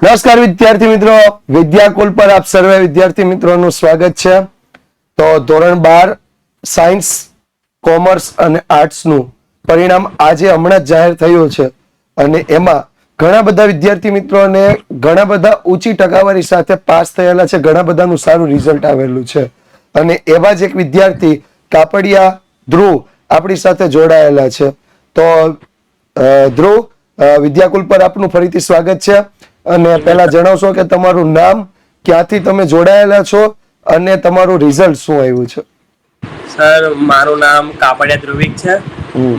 નમસ્કાર વિદ્યાર્થી મિત્રો, વિદ્યાકુલ પર આપ સર્વે વિદ્યાર્થી મિત્રોનું સ્વાગત છે. તો ધોરણ 12 સાયન્સ, કોમર્સ અને આર્ટ્સનું પરિણામ આજે હમણાં જ જાહેર થયું છે અને એમાં ઘણા બધા વિદ્યાર્થી મિત્રોને ઘણા બધા ઊંચી ટકાવારી સાથે પાસ થયેલા છે. ઘણા બધાનું સારું રિઝલ્ટ આવેલું છે અને એવા જ એક વિદ્યાર્થી કાપડિયા ધ્રુવ આપણી સાથે જોડાયેલા છે. તો ધ્રુવ, વિદ્યાકુલ પર આપનું ફરીથી સ્વાગત છે. અને પહેલા જણાવશો કે તમારું નામ, ક્યાંથી તમે જોડાયેલા છો અને તમારું રિઝલ્ટ શું આવ્યું છે? સર, મારું નામ કાપડિયા ધ્રુવિક છે.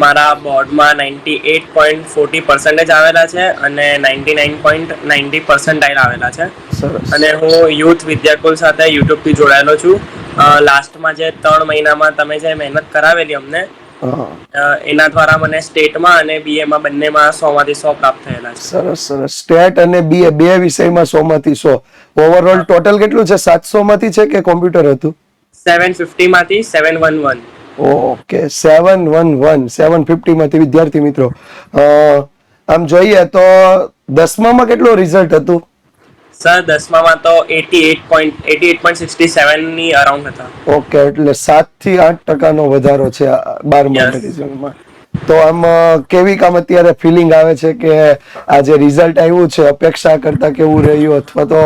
મારા બોર્ડમાં 98.40% આવેલા છે અને 99.90% આવેલા છે. સરસ. અને હું યુથ વિદ્યાકુલ સાથે યુટ્યુબ થી જોડાયેલો છું. લાસ્ટમાં જે 3 મહિનામાં તમે જે મહેનત કરાવેલી અમને, એના દ્વારા મને સ્ટેટમાં અને BA માં બંનેમાં 100 માંથી 100 પ્રાપ્ત થયેલા છે. સરસ સરસ. સ્ટેટ અને BA બે વિષયમાં 100 માંથી 100. ઓવરઓલ ટોટલ કેટલું છે? 700 માંથી છે કે કોમ્પ્યુટર હતું? 750 માંથી 711. ઓકે, 711 750 માંથી. વિદ્યાર્થી મિત્રો, આમ જોઈએ તો 10મામાં કેટલું રિઝલ્ટ હતું? સર, 10મામાં તો 88.67 ની અરાઉન્ડ હતા. ઓકે, એટલે 7 થી 8% વધારો છે 12મા રિઝલ્ટમાં. તો આમ કેવી કામ અત્યારે ફિલિંગ આવે છે કે આ જે રિઝલ્ટ આવ્યું છે અપેક્ષા કરતા કેવું રહ્યું, અથવા તો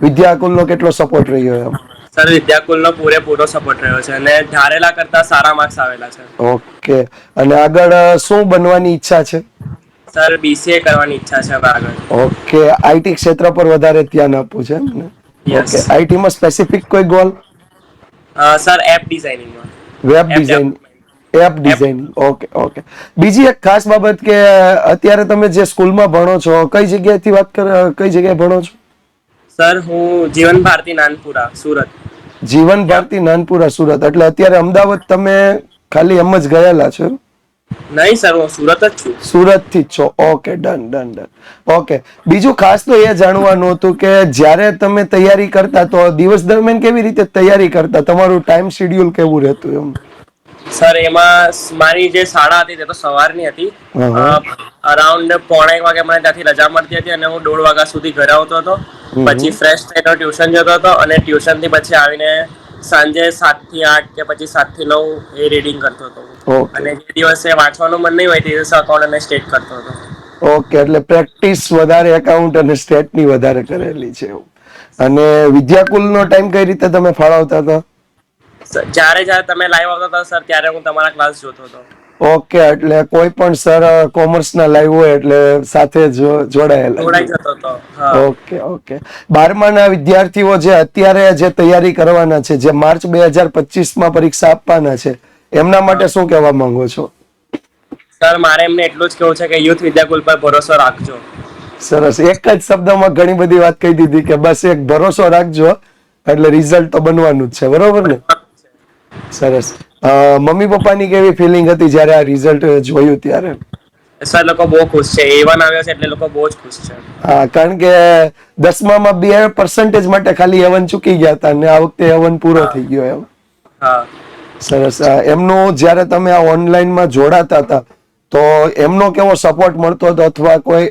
વિદ્યાકુલનો કેટલો સપોર્ટ રહ્યો એમ? સર, વિદ્યાકુલનો પૂરેપૂરો સપોર્ટ રહ્યો છે અને ધારેલા કરતા સારા માર્ક્સ આવેલા છે. ઓકે, અને આગળ શું બનવાની ઈચ્છા છે? સર, BCA કરવાની ઈચ્છા છે હવે આગળ. ઓકે, IT ક્ષેત્ર પર વધારે ધ્યાન આપવું છે એમ ને? યસ. ઓકે, IT માં સ્પેસિફિક કોઈ ગોલ? સર, એપ ડિઝાઇનિંગમાં. Web design, app designing. Okay okay. બીજી એક ખાસ બાબત કે અત્યારે તમે જે સ્કૂલમાં ભણો છો, કઈ જગ્યાએથી કઈ જગ્યાએ ભણો છો? સર, હું જીવન ભારતી નાનપુરા, સુરત. જીવન ભારતી નાનપુરા, સુરત. એટલે અત્યારે અમદાવાદ તમે ખાલી એમ જ ગયેલા છો? નહીં સર, હું સુરત જ છું. સુરત થી જ છો? Okay, done done done. Okay, બીજું ખાસ તો એ જાણવાનું હતું કે જ્યારે તમે તૈયારી કરતા તો દિવસ દરમિયાન કેવી રીતે તૈયારી કરતા? તમારું ટાઈમ શેડ્યુલ કેવું રહેતું એમ? સર, એમાં મારી જે શાળા હતી તે તો સવારની હતી. અરાઉન્ડ 1:45 વાગે મને ત્યાંથી રજા મળતી હતી અને હું 1:30 વાગ્યા સુધી ઘરે આવતો હતો. પછી ફ્રેશ થઈને ટ્યુશન જતો હતો અને ટ્યુશન થી પછી આવીને સાંજે 7 થી 8 કે પછી 7 થી 9 એ રીડિંગ કરતો હતો. અને જે દિવસે વાંચવાનું મન નહીં હોય તે દિવસે અકાઉન્ટ અને સ્ટેટ કરતો હતો. ઓકે, એટલે પ્રેક્ટિસ વધારે એકાઉન્ટ અને સ્ટેટની વધારે કરેલી છે એવું. અને વિદ્યાકુલનો ટાઈમ કઈ રીતે તમે ફાળવતા હતા? જ્યારે જ્યારે તમે લાઈવ આવતા હતા સર, ત્યારે હું તમારા ક્લાસ જોતો હતો. ઓકે, એટલે કોઈ પણ સર કોમર્સના લાઈવ હોય એટલે સાથે જોડાયેલા. જોડાઈ જતો હતો. Okay okay. 12માના વિદ્યાર્થીઓ જે અત્યારે જે તૈયારી કરવાના છે, જે માર્ચ 2025માં પરીક્ષા આપવાના છે, એમના માટે શું કહેવા માંગો છો? સર, મારે એમને એટલું જ કહેવું છે કે યુથ વિદ્યાકુલ પર ભરોસો રાખજો. સરસ. એક જ શબ્દમાં ઘણી બધી વાત કહી દીધી કે બસ એક ભરોસો રાખજો, એટલે રિઝલ્ટ તો બનવાનું જ છે. બરોબર ને? સરસ. મમ્મી પપ્પાની કેવી ફિલિંગ હતી જ્યારે આ રિઝલ્ટ જોયું ત્યારે? સર, લોકો બહુ ખુશ છે. A1 આવ્યો છે એટલે લોકો બહુ જ ખુશ છે. હા, કારણ કે 10મામાં 2% માટે ખાલી A1 ચૂકી ગયા હતા અને આ વખતે A1 પૂરો થઈ ગયો એમ. હા. સરસ. એમનો જ્યારે તમે આ ઓનલાઈનમાં જોડાતા હતા તો એમનો કેવો સપોર્ટ મળતો હતો અથવા કોઈ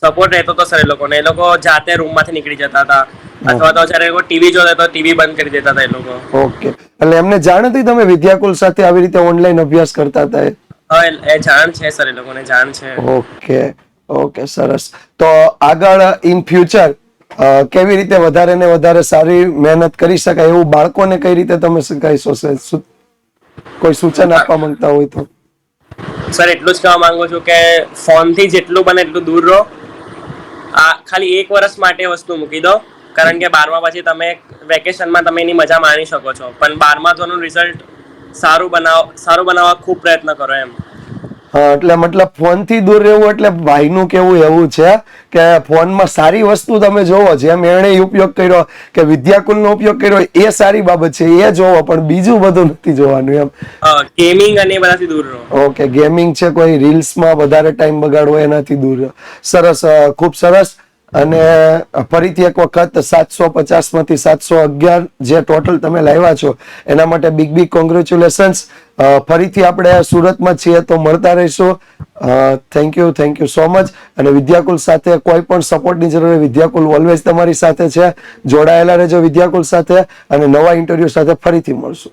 સપોર્ટ રહેતો હતો સર? એ લોકો જાતે રૂમમાંથી નીકળી જતા હતા અથવા તો જ્યારે ટીવી જોતા તો ટીવી બંધ કરી દેતા હતા એ લોકો. ઓકે, એટલે એમને જાણ હતી તમે વિદ્યાકુલ સાથે આવી રીતે ઓનલાઈન અભ્યાસ કરતા હતા? હા, એ જાણ છે સર, એ લોકોને જાણ છે. ઓકે ઓકે, સરસ. તો આગળ ઇન ફ્યુચર કેવી રીતે વધારે ને વધારે સારી મહેનત કરી શકાય એવું બાળકોને કઈ રીતે તમે કહીશો? કોઈ સૂચન આપવા માંગતા હોય તો? સર, એટલું જ કહેવા માંગુ છું કે ફોનથી જેટલું બને એટલું દૂર રહો. આ ખાલી 1 વર્ષ માટે વસ્તુ મૂકી દો, કારણ કે 12મા પછી તમે વેકેશનમાં તમે એની મજા માણી શકો છો. પણ 12મા ધોરણનું રિઝલ્ટ સારું બનાવવા ખૂબ પ્રયત્ન કરો એમ. હા, એટલે મતલબ ફોનથી દૂર રહેવું એટલે ભાઈનું કેવું એવું છે કે ફોનમાં સારી વસ્તુ તમે જોવો, જેમ એણે ઉપયોગ કર્યો કે વિદ્યાકુલનો ઉપયોગ કર્યો, એ સારી બાબત છે, એ જોવો, પણ બીજું બધું નથી જોવાનું એમ. ગેમિંગ અને બધાથી દૂર રહો. ઓકે, ગેમિંગ છે, કોઈ રીલ્સમાં વધારે ટાઈમ બગાડવો, એનાથી દૂર રહો. સરસ, ખૂબ સરસ. અને ફરીથી એક વખત 750 માંથી 711 જે ટોટલ તમે લાવ્યા છો એના માટે બિગ કોંગ્રેચ્યુલેશન્સ. ફરીથી આપણે સુરતમાં છીએ તો મળતા રહીશું. Thank you so much. અને વિદ્યાકુલ સાથે કોઈ પણ સપોર્ટની જરૂર હોય, વિદ્યાકુલ ઓલવેઝ તમારી સાથે છે. જોડાયેલા રહેજો વિદ્યાકુલ સાથે અને નવા ઇન્ટરવ્યુ સાથે ફરીથી મળશું.